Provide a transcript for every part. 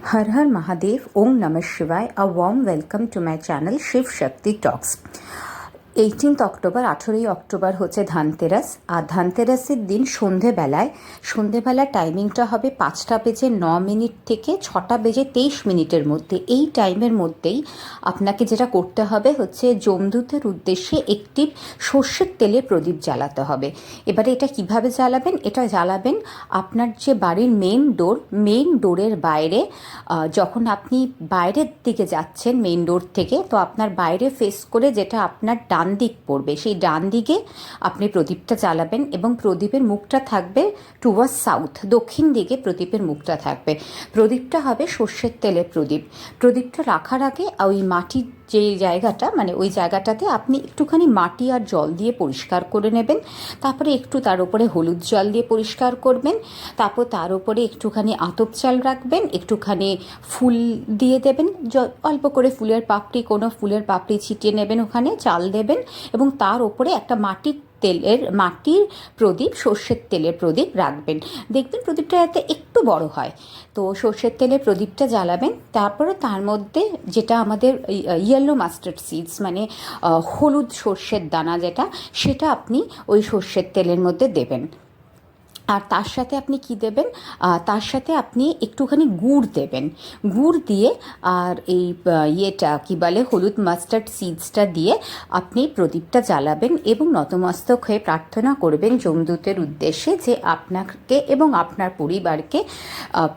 Har Har Mahadev, Om Namah Shivaya. A warm welcome to my channel Shiv Shakti Talks. 18th October 18ই October হচ্ছে ধানতেরাস। আর ধানতেরাসের দিন সন্ধেবেলা টাইমিংটা হবে 5টা বেজে 9 মিনিট থেকে 6টা বেজে 23 মিনিটের মধ্যে। এই টাইমের মধ্যেই আপনাকে যেটা করতে হবে হচ্ছে যমদূতের উদ্দেশ্যে একটি সর্ষের তেলে প্রদীপ জ্বালাতে হবে। এবারে এটা কিভাবে জ্বালাবেন? এটা জ্বালাবেন আপনার যে বাড়ির মেইন ডোরের বাইরে। যখন আপনি বাইরের দিকে যাচ্ছেন মেইন ডোর থেকে, তো আপনার বাইরে ফেস করে যেটা আপনার ডান দিক পড়বে, সেই ডান দিকে আপনি প্রদীপটা জ্বালাবেন এবং প্রদীপের মুখটা থাকবে টুয়ার্ডস সাউথ, দক্ষিণ দিকে প্রদীপের মুখটা থাকবে। প্রদীপটা হবে সর্ষের তেলের প্রদীপ। প্রদীপটা রাখার আগে ওই মাটির যে জায়গাটা, মানে ওই জায়গাটাতে আপনি একটুখানি মাটি আর জল দিয়ে পরিষ্কার করে নেবেন। তারপরে একটু তার উপরে হলুদ জল দিয়ে পরিষ্কার করবেন। তারপর তার উপরে একটুখানি আতপ চাল রাখবেন, একটুখানি ফুল দিয়ে দেবেন, অল্প করে ফুলের পাপড়ি ছিটিয়ে নেবেন, ওখানে চাল দেবেন এবং তার উপরে একটা মাটির প্রদীপ, সর্ষের তেলের প্রদীপ রাখবেন। দেখবেন প্রদীপটা যাতে একটু বড় হয়। তো সর্ষের তেলের প্রদীপটা জ্বালাবেন। তারপরে তার মধ্যে যেটা আমাদের ইয়েলো মাস্টার্ড সিডস, মানে হলুদ সর্ষের দানা যেটা, সেটা আপনি ওই সর্ষের তেলের মধ্যে দেবেন। আর তার সাথে আপনি কি দেবেন? তার সাথে আপনি একটুখানি গুড় দেবেন। গুড় দিয়ে আর এই হলুদ মাস্টার্ড সিডসটা দিয়ে আপনি প্রদীপটা জ্বালাবেন এবং নতমস্তক হয়ে প্রার্থনা করবেন যমদূতের উদ্দেশ্যে যে আপনাকে এবং আপনার পরিবারকে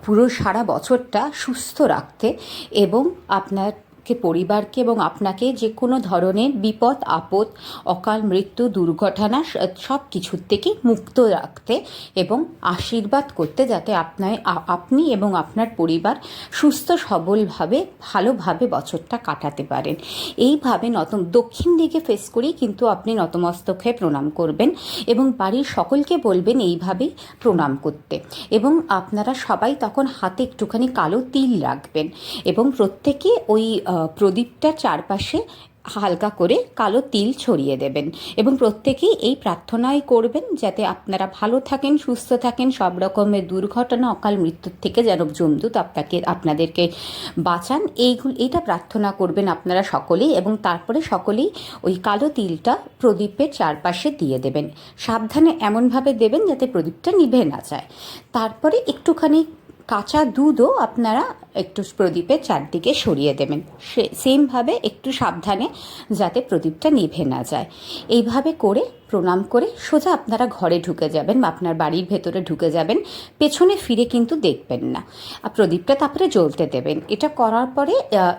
পুরো সারা বছরটা সুস্থ রাখতে এবং পরিবারকে এবং আপনাকে যে কোনো ধরনের বিপদ আপদ, অকাল মৃত্যু, দুর্ঘটনা সব কিছুর থেকে মুক্ত রাখতে এবং আশীর্বাদ করতে, যাতে আপনি এবং আপনার পরিবার সুস্থ সবলভাবে ভালোভাবে বছরটা কাটাতে পারেন। এইভাবে দক্ষিণ দিকে ফেস করেই কিন্তু আপনি নতমস্তক হয়ে প্রণাম করবেন এবং বাড়ির সকলকে বলবেন এইভাবেই প্রণাম করতে। এবং আপনারা সবাই তখন হাতে একটুখানি কালো তিল রাখবেন এবং প্রত্যেকে ওই প্রদীপটার চারপাশে হালকা করে কালো তিল ছড়িয়ে দেবেন এবং প্রত্যেকেই এই প্রার্থনাই করবেন যাতে আপনারা ভালো থাকেন, সুস্থ থাকেন, সব রকমের দুর্ঘটনা, অকাল মৃত্যুর থেকে যেন যমদূত আপনাদেরকে বাঁচান। এইটা প্রার্থনা করবেন আপনারা সকলেই এবং তারপরে সকলেই ওই কালো তিলটা প্রদীপের চারপাশে দিয়ে দেবেন। সাবধানে এমনভাবে দেবেন যাতে প্রদীপটা নিভে না যায়। তারপরে একটুখানি কাঁচা দুধও আপনারা একটু প্রদীপের চারদিকে সরিয়ে দেবেন, সেমভাবে একটু সাবধানে যাতে প্রদীপটা নিভে না যায়। এইভাবে করে প্রণাম করে সোজা আপনারা ঘরে ঢুকে যাবেন বা আপনার বাড়ির ভেতরে ঢুকে যাবেন। পেছনে ফিরে কিন্তু দেখবেন না। আর প্রদীপটা তারপরে জ্বলতে দেবেন। এটা করার পরে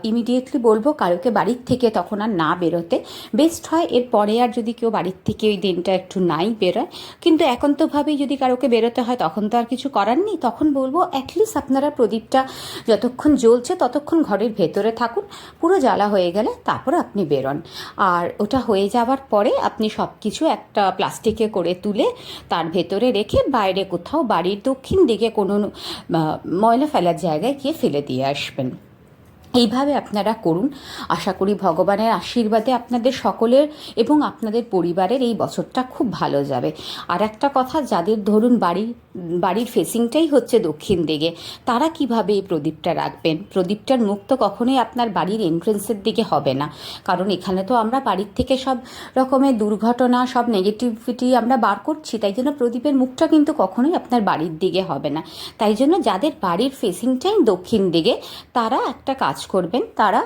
ইমিডিয়েটলি বলবো কারোকে বাড়ির থেকে তখন আর না বেরোতে। বেস্ট হয় এরপরে আর যদি কেউ বাড়ির থেকে ওই দিনটা একটু নাই বেরোয়, কিন্তু একান্তভাবেই যদি কারোকে বেরোতে হয় তখন তো আর কিছু করার নেই। তখন বলবো অ্যাটলিস্ট আপনারা প্রদীপটা যতক্ষণ জ্বলছে ততক্ষণ ঘরের ভেতরে থাকুন, পুরো জ্বালা হয়ে গেলে তারপর আপনি বেরোন। আর ওটা হয়ে যাওয়ার পরে আপনি সব কিছু একটা প্লাস্টিকে করে তুলে তার ভেতরে রেখে বাইরে কোথাও বাড়ির দক্ষিণ দিকে কোনো ময়লা ফেলার জায়গায় গিয়ে ফেলে দিয়ে আসবেন। এইভাবে আপনারা করুন। আশা করি ভগবানের আশীর্বাদে আপনাদের সকলের এবং আপনাদের পরিবারের এই বছরটা খুব ভালো যাবে। আর একটা কথা, যাদের ধরুন বাড়ির ফেসিংটাই হচ্ছে দক্ষিণ দিকে, তারা কিভাবে এই প্রদীপটা রাখবেন? প্রদীপটার মুখ তো কখনোই আপনার বাড়ির এন্ট্রেন্সের দিকে হবে না, কারণ এখানে তো আমরা বাড়ির থেকে সব রকমের দুর্ঘটনা, সব নেগেটিভিটি আমরা বার করছি। তাই জন্য প্রদীপের মুখটা কিন্তু কখনোই আপনার বাড়ির দিকে হবে না। তাই জন্য যাদের বাড়ির ফেসিংটাই দক্ষিণ দিকে, তারা একটা কাজ করবেন, তারা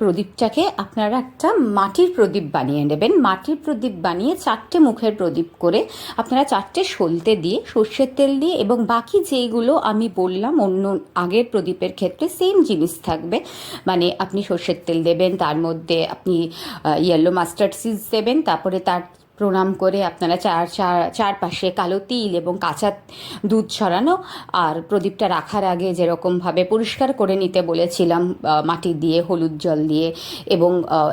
প্রদীপটাকে আপনারা একটা মাটির প্রদীপ বানিয়ে নেবেন। মাটির প্রদীপ বানিয়ে 4টে মুখের প্রদীপ করে আপনারা 4টে সলতে দিয়ে সর্ষের তেল দিয়ে, এবং বাকি যেইগুলো আমি বললাম অন্য আগের প্রদীপের ক্ষেত্রে সেম জিনিস থাকবে। মানে আপনি সর্ষের তেল দেবেন, তার মধ্যে আপনি ইয়েলো মাস্টার্ড সিডস দেবেন, তারপরে তার প্রণাম করে আপনারা চারপাশে কালো তিল এবং কাঁচা দুধ ছড়ানো, আর প্রদীপটা রাখার আগে যেরকমভাবে পরিষ্কার করে নিতে বলেছিলাম মাটি দিয়ে, হলুদ জল দিয়ে এবং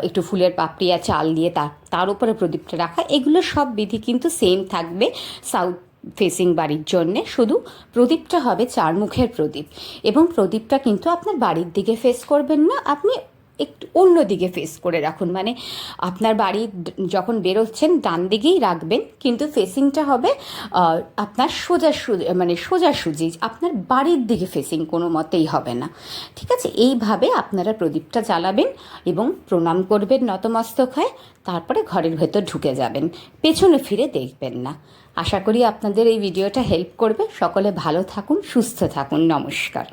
একটু ফুলের পাপড়ি আর চাল দিয়ে তার উপরে প্রদীপটা রাখা, এগুলো সব বিধি কিন্তু সেম থাকবে সাউথ ফেসিং বাড়ির জন্যে। শুধু প্রদীপটা হবে 4 মুখের প্রদীপ এবং প্রদীপটা কিন্তু আপনার বাড়ির দিকে ফেস করবেন না, আপনি একটু অন্য দিকে ফেস করে রাখুন, মানে আপনার বাড়ি যখন বেরোচ্ছেন ডান দিকেই রাখবেন, কিন্তু ফেসিংটা হবে আপনার সোজাসুজি আপনার বাড়ির দিকে ফেসিং কোনো মতেই হবে না। ঠিক আছে, এইভাবে আপনারা প্রদীপটা জ্বালাবেন এবং প্রণাম করবেন নতমস্তক হয়ে, তারপরে ঘরের ভেতর ঢুকে যাবেন, পেছনে ফিরে দেখবেন না। আশা করি আপনাদের এই ভিডিওটা হেল্প করবে। সকলে ভালো থাকুন, সুস্থ থাকুন, নমস্কার।